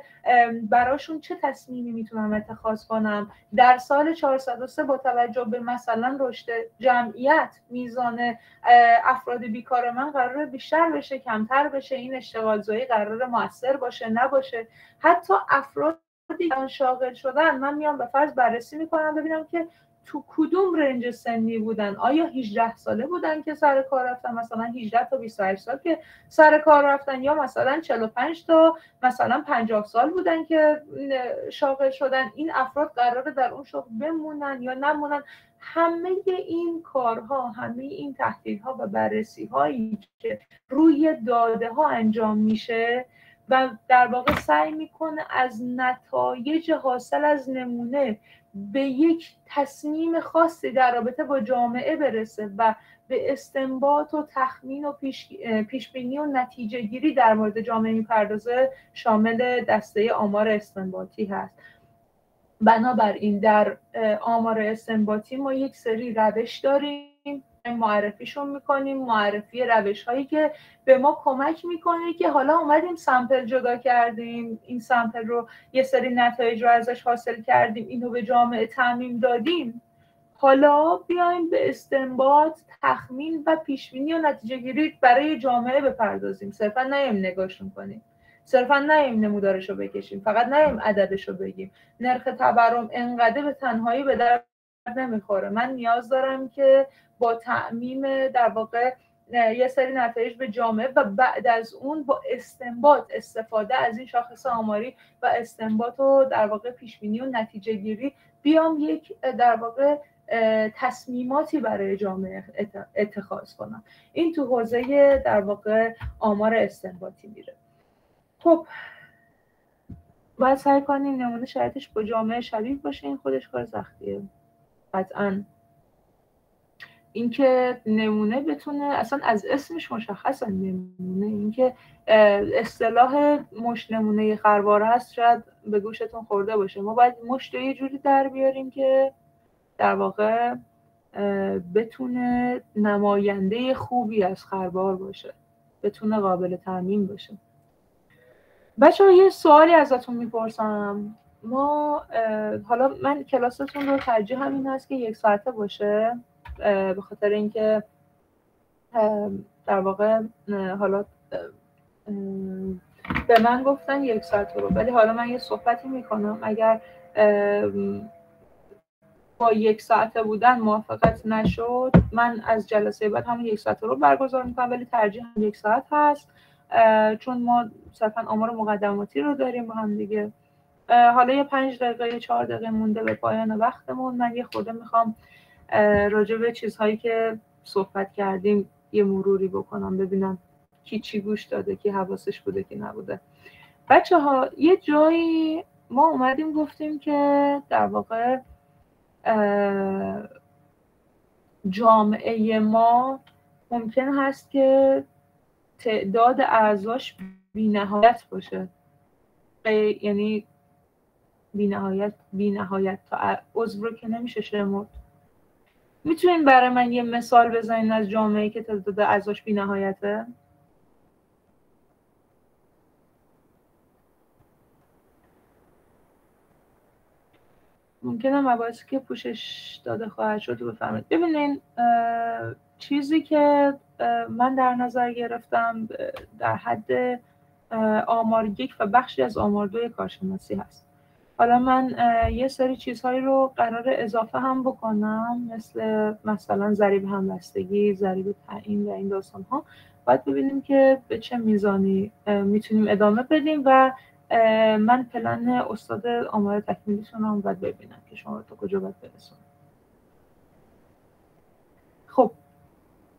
Speaker 2: براشون چه تصمیمی میتونم اتخاذ کنم. در سال 403 با توجه به مثلا رشد جمعیت میزان افراد بیکار من قراره بیشتر بشه، کمتر بشه، این اشتغالزایی قراره مؤثر باشه، نباشه. حتی افرادی که شاغل شدن من میام به فرض بررسی میکنم ببینم که تو کدوم رنج سنی بودن. آیا 18 ساله بودن که سر کار رفتن، مثلا 18 تا 28 سال که سر کار رفتن، یا مثلا 45 تا مثلا 50 سال بودن که شاغل شدن. این افراد قراره در اون شغل بمونن یا نمونن. همه این کارها، همه این تحلیل‌ها و بررسی‌هایی که روی داده ها انجام میشه و در واقع سعی میکنه از نتایج حاصل از نمونه به یک تصمیم خاصی در رابطه با جامعه برسه و به استنباط و تخمین و پیشبینی و نتیجه گیری در مورد جامعه میپردازه، شامل دسته آمار استنباطی هست. بنابراین در آمار استنباطی ما یک سری روش داریم، معرفیشون میکنیم، معرفی روش هایی که به ما کمک میکنه که حالا اومدیم سمپل جدا کردیم، این سمپل رو یه سری نتایج رو ازش حاصل کردیم، اینو به جامعه تعمیم دادیم، حالا بیایم به استنباط، تخمین و پیشبینی و نتیجه گیری برای جامعه بپردازیم. صرفا نیم نگاهشون کنیم، صرفا نیم نمودارشو بکشیم، فقط نیم عددشو بگیم. نرخ تورم انقدر به تنهایی به درد نمیخوره. من نیاز دارم که با تعمیم در واقع یه سری نتایج به جامعه و بعد از اون با استنباط، استفاده از این شاخص آماری و استنباط و در واقع پیشبینی و نتیجه گیری بیام یک در واقع تصمیماتی برای جامعه اتخاذ کنم. این تو حوزه در واقع آمار استنباطی میره. خب باید سعی کنیم نمونه شرایطش با جامعه شبیه باشه. این خودش کار سختیه قطعاً. اینکه نمونه بتونه، اصلا از اسمش مشخصه نمونه، اینکه اصطلاح مشت نمونه خروار هست شاید به گوشتون خورده باشه. ما باید مشت رو یه جوری در بیاریم که در واقع بتونه نماینده خوبی از خروار باشه، بتونه قابل تامین باشه. بچه‌ها یه سوالی ازتون میپرسم. ما حالا من کلاستون رو ترجیح همین هست که 1 ساعته باشه، به خاطر اینکه در واقع حالا به من گفتن 1 ساعت رو، ولی حالا من یه صحبتی میکنم. اگر با 1 ساعته بودن موافقت نشد، من از جلسه بعد همون 1 ساعت رو برگزار میکنم، ولی ترجیح 1 ساعت هست، چون ما صرفا آمار مقدماتی رو داریم با هم دیگه. حالا یه 5 دقیقه یا 4 دقیقه مونده به پایان وقتمون، من یه خورده میخوام راجع به چیزهایی که صحبت کردیم یه مروری بکنم، ببینم کی چی گوش داده، کی حواسش بوده، کی نبوده. بچه ها یه جایی ما اومدیم گفتیم که در واقع جامعه ما ممکن هست که تعداد اعضاش بی‌نهایت باشه، یعنی بی‌نهایت تا عضو رو که نمیشه شمرد. میتونین برای من یه مثال بزنین از جامعه‌ای که تعداد اعضاش بی‌نهایته؟ ممکنه مباحثی که پوشش داده خواهد شد رو بفهمید. ببینین چیزی که من در نظر گرفتم در حد آمار 1 و بخشی از آمار 2 کارشناسی هست. حالا من یه سری چیزهایی رو قرار اضافه هم بکنم، مثلا ضریب همبستگی، ضریب تعیین و این داستان‌ها. باید ببینیم که به چه میزانی میتونیم ادامه بدیم و من پلن استاد آمار تکمیلیتون رو باید ببینم که شما رو تا کجا باید برسونم. خب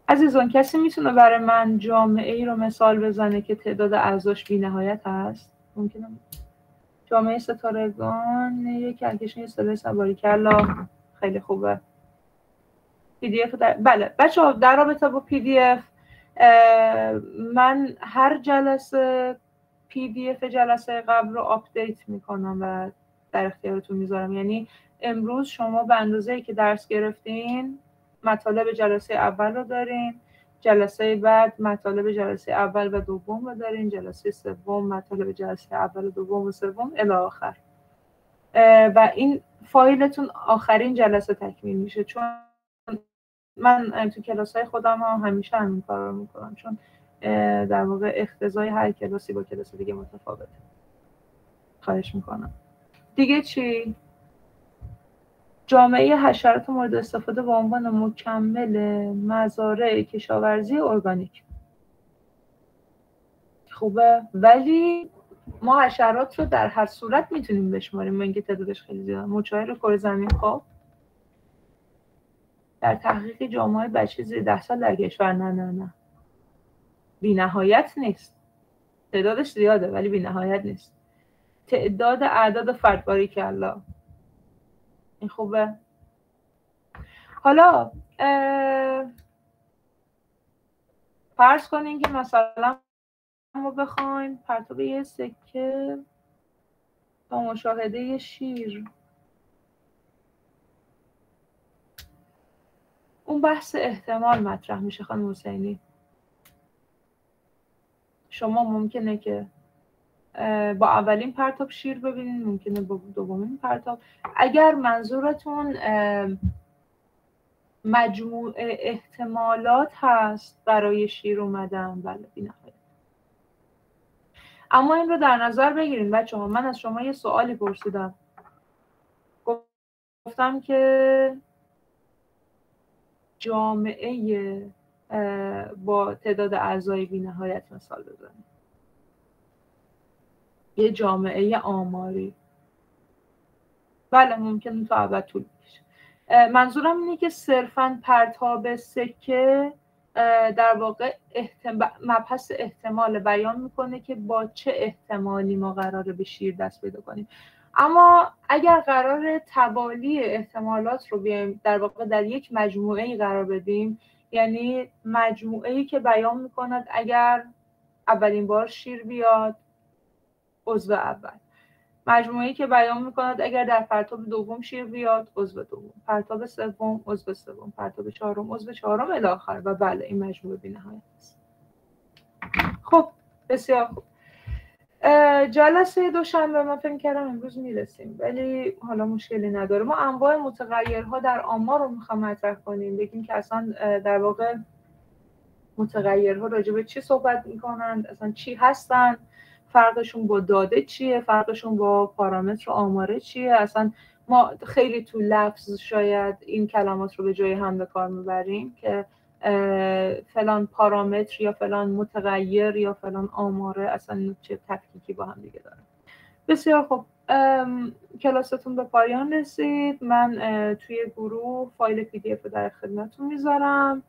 Speaker 2: عزیزان، کسی میتونه برای من جامعه ای رو مثال بزنه که تعداد اعضاش بی‌نهایت هست؟ ممکنه جامعه ستارگان یک کهکشان اصطلاحی سواری کلا. خیلی خوبه. PDF بله بچه‌ها، در رابطه با PDF من هر جلسه PDF جلسه قبل رو آپدیت میکنم و در اختیارتون میذارم. یعنی امروز شما به اندازه‌ای که درس گرفتین مطالب جلسه اول رو دارین، جلسه بعد مطالب جلسه اول و دوم رو دارین، جلسه سوم مطالب جلسه اول و دوم و سوم الی آخر. و این فایلتون آخرین جلسه تکمیل میشه، چون من تو کلاس‌های خودم همیشه همین کار رو میکنم، چون در واقع اقتضای هر کلاسی با کلاس دیگه متفاوته. خواهش میکنم. دیگه چی؟ جامعه حشرات مورد استفاده به عنوان مکمل مزارع کشاورزی ارگانیک. خوبه، ولی ما حشرات رو در هر صورت میتونیم بشماریم، اینکه تعدادش خیلی زیاده. مچاهر کره زمین خب در تحقیق جامعه بچه زیر 10 سال در کشور نه بی نهایت نیست، تعدادش زیاده ولی بی نهایت نیست. تعداد اعداد فرد باریکالله، این خوبه. حالا فرض کنین که مثلا ما بخوایم پرتاب یه سکه با مشاهده شیر، اون بحث احتمال مطرح میشه. خانم حسینی شما ممکنه که با اولین پرتاب شیر ببینین، ممکنه با دومین پرتاب. اگر منظورتون مجموع احتمالات هست برای شیر اومدن، بله بی‌نهایت. اما این رو در نظر بگیرین بچه‌ها، من از شما یه سوالی پرسیدم، گفتم که جامعه با تعداد اعضای بی‌نهایت مثال بزنید، یه جامعه آماری. بله ممکنه تا ابد طول بکشه. منظورم اینه که صرفاً پرتاب سکه در واقع مبحث احتمال بیان میکنه که با چه احتمالی ما قراره به شیر دست پیدا کنیم. اما اگر قرار توالی احتمالات رو بیایم در واقع در یک مجموعه‌ای قرار بدیم، یعنی مجموعه‌ای که بیان میکند اگر اولین بار شیر بیاد عضو اول، مجموعه‌ای که بیان می‌کند اگر در پرتاب دوم شیر بیاد عضو دوم، پرتاب سوم عضو سوم، پرتاب چهارم عضو چهارم الی آخر. و بله این مجموعه بی‌نهایت است. خب بسیار خوب. جلسه دوشنبه من فکر کردم امروز میرسیم، ولی حالا مشکلی نداره. ما انواع متغیرها در آمار رو می‌خوام مطرح کنیم، بگیم که اصلا در واقع متغیرها راجع به چی صحبت می‌کنند، اصلا چی هستن، فرقشون با داده چیه، فرقشون با پارامتر آماره چیه. اصلا ما خیلی تو لفظ شاید این کلمات رو به جای هم به کار میبریم که فلان پارامتر یا فلان متغیر یا فلان آماره اصلا چه تفکیکی با هم دیگه داره. بسیار خوب، کلاستون به پایان رسید. من توی گروه فایل پی دی اف رو در خدمتتون میذارم.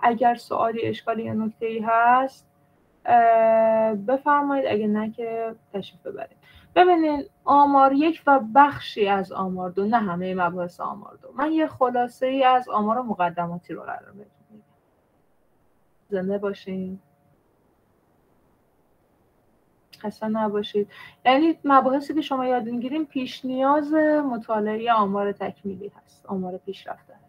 Speaker 2: اگر سوالی اشکالی یا نکته‌ای هست بفرمایید، اگه نه که تشریف ببرید. ببینین آمار یک و بخشی از آمار دو، نه همه مباحث آمار دو. من یه خلاصه ای از آمار مقدماتی رو قرار بهتون میگم. زنده باشین، خسته نباشید. یعنی مباحثی که شما یاد میگیرین پیش نیاز مطالعه آمار تکمیلی هست، آمار پیشرفته هست.